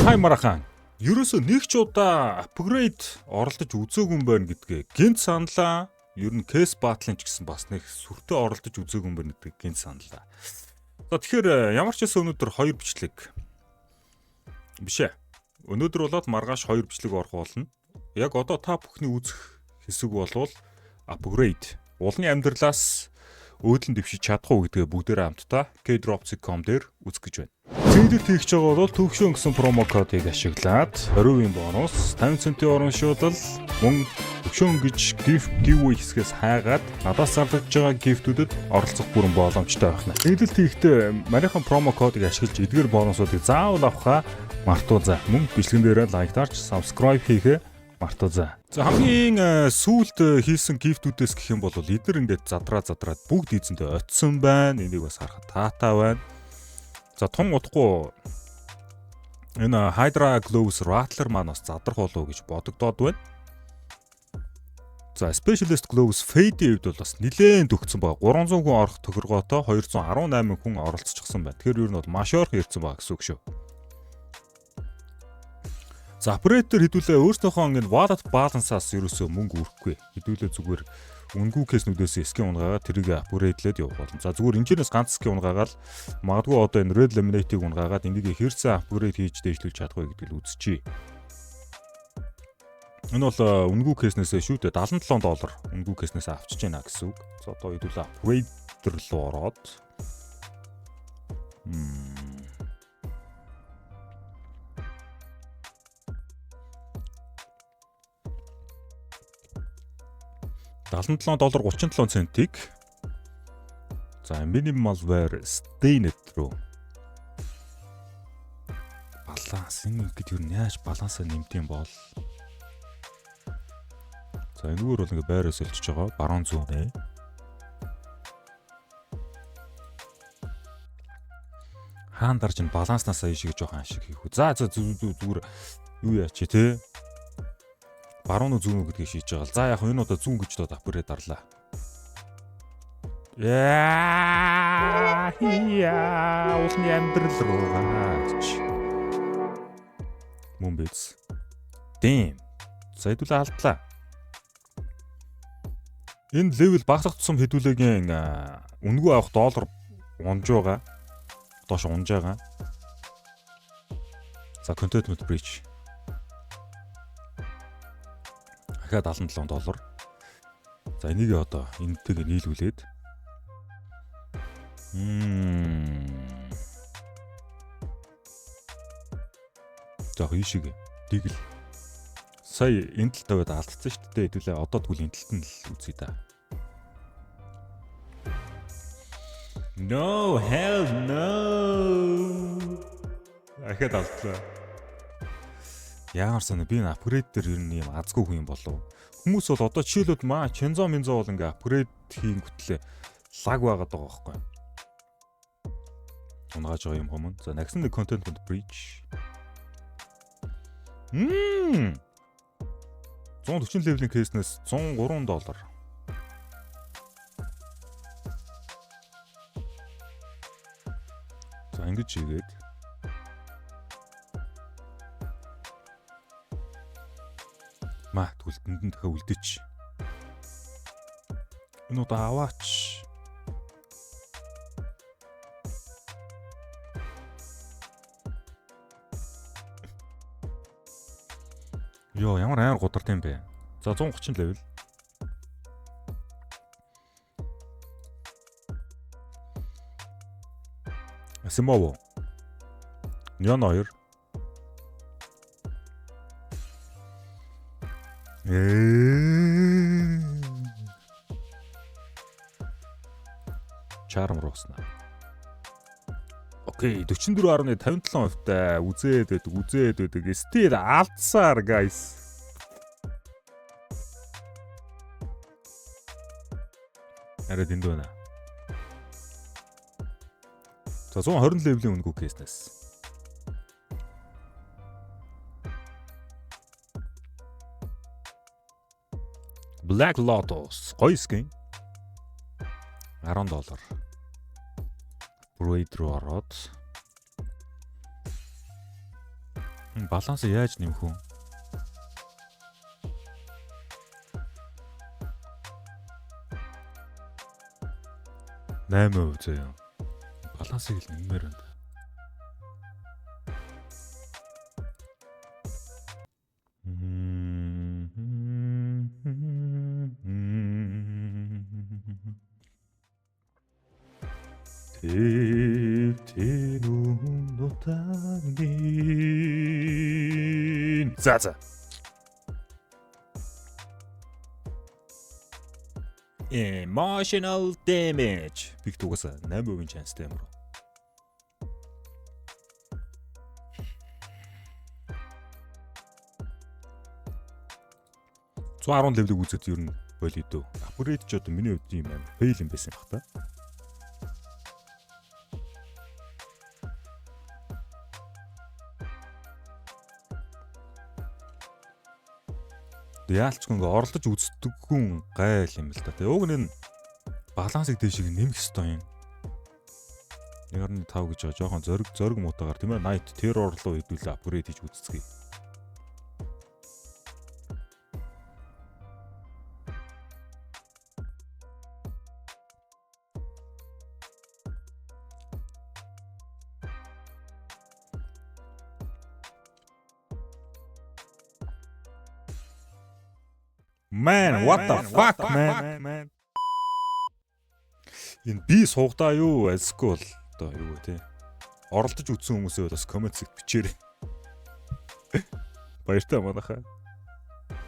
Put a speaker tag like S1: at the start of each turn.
S1: Хай марахан. Ерөөсөө нэг ч удаа апгрейд оролдож үзээгүй юм байна гэдгээ гинт саналаа. Ер нь кейс батлын ч гэсэн бас нэг сүртэй оролдож үзээгүй юм байна гэдгийг гинт саналаа. За тэгэхээр ямар ч байсан өнөөдөр 2 бичлэг биш ээ. Өнөөдөр болоод маргааш 2 бичлэг орох болно. Яг одоо та бүхний үзэх хэсэг болвол апгрейд уулын амьдралаас өөдлөн дэвшиж чадах уу гэдгээ бүгдээрээ хамтдаа kdropsy.com дээр үзэх гэж байна. Зэндэлт хийх гэж байгаа бол төвшөн гэсэн промо кодыг ашиглаад 20% бонус, 50 центийн урамшуулал, мөн төвшөн гэж giveaway хэсгээс хайгаад надаас зарлагдж байгаа гифтүүдэд оролцох бүрэн боломжтой байна. Зэндэлт хийхдээ манайхан промо кодыг ашиглаж эдгээр бонусуудыг заавал авахаа мартуузаа. Мөн бичлэгэн дээрээ лайктаарч subscribe хийхээ мартуузаа. За хамгийн сүүлд хийсэн гифтүүдээс гэх юм бол эдгээр ингээд задраад бүгд эзэндээ очсон байна. Энийг бас харахад таатай байна. За тун удахгүй энэ Hydra Gloves Rattler маань бас задрах болов гэж бодогдоод байна. За Specialist Gloves Fade-ийн хувьд бол бас нэлээд өгцөн байгаа. 300 хүн орох тохиргоотой 218 хүн оролцчихсан байна. Тэгэхээр ер нь бол маш ойрхон ирсэн байгаа гэсэн үг шүү. За operator хэдүүлээ өөрсдийнхөө ингэ wallet balance-аас ерөөсөө мөнгө өрөхгүй. Хэдүүлээ зүгээр үнгүй кейснүүдээс скин унгаагаад тэрийг апгрейдлээд явах болно. За зүгээр энэчнээс ганц скин унгаагаад магадгүй одоо энэ red laminate-ийг унгаагаад энийг хэрсэн апгрейд хийж дэвшлүүлж чадах вэ гэдгийг үзчихье. Энэ бол үнгүй кейснээсээ шүү дээ $77 үнгүй кейснээс авчиж байна гэсэн үг. За одоо хэдүүлээ апгрейдер руу ороод $77.37 за minimalware stained руу баланс энэ гэдэг юу яаж балансаа нэмдэм бол за энэгээр бол ингээ байраа сэлжиж байгаа баруун зүүн нэ хаан дарж н баланснасаа ишиг жоохон ашиг хийх үү за зүгээр юу яач те баруун зүүн гэдгийг шийдэж байгаа. За яг энэ удаа зүүн гэж дод апгрейд дарлаа. Яа уулын амьдрал руу гаач. Мөн биз. Дэм. За хэдүүлээ алдлаа. Энэ левел багасах тусам хэдүүлээгийн үнгүй авах доллар унж байгаа. Доош унж байгаа. За contentment breach. Дахиад $77. За энийг одоо энэтэйг нийлүүлээд за хийшиг дигэл сая энэ тал тавиад алдсан шүү дээ. Хэдүүлээ одоо тэгвэл энэ талд нь л үзье да. No hell no. Дахиад алдлаа. Ямар санаа би энэ апгрейд дээр ер нь юм азгүй хүн юм болов. Хүмүүс бол одоо жишээлбэл Chenzo Minzo бол ингээ апгрейд хийн гүтлээ лаг байгаад байгаа байхгүй. Унгааж байгаа юм хүмүүс. За нагсан нэг contentment breach. 140 левелийн кейснээс $103. За ингэж хийгээд тэгвэл тэнд дахиад үлдээч. Энэ удаа аваач. Йоо ямар амар гудартай юм бэ. За 130 левел. Асимово. Нён 2. Charm Rosna. Окей, 44.57%-тай үзээд байдаг. Still алдсаар guys. Арай дэнд байна. За 120 левелийн үнгүй кейснээс. Black Lotus гоё скин $10. Braid руу ороод Балансыг яаж нэмэх вэ? %8 заяа. Балансыг л нэмээр байна. За. Emotional damage. Биг тугасаа 8% chance ямар. 110 левелийг үзээд ер нь болио дөө. Апгрейд ч одоо миний хувьд юм байна. Фейл юм байсан бах та. Яалч ингээ орлож үздэггүй гайл юм л да. Уг нь балансыг дэшиг нэмэх ёстой юм. 1.5 гэж байгаа жоохон зориг муутагаар тийм ээ. Night terror руу хэдүүлээ апгрейд хийж үзцгээе. Man, what the fuck, man? Энэ би суугадаа юу альсгүй бол одоо юу вэ те. Оролдож үзсэн хүмүүсээ бас коммент сект бичээрэй. Баяртай манайхаа.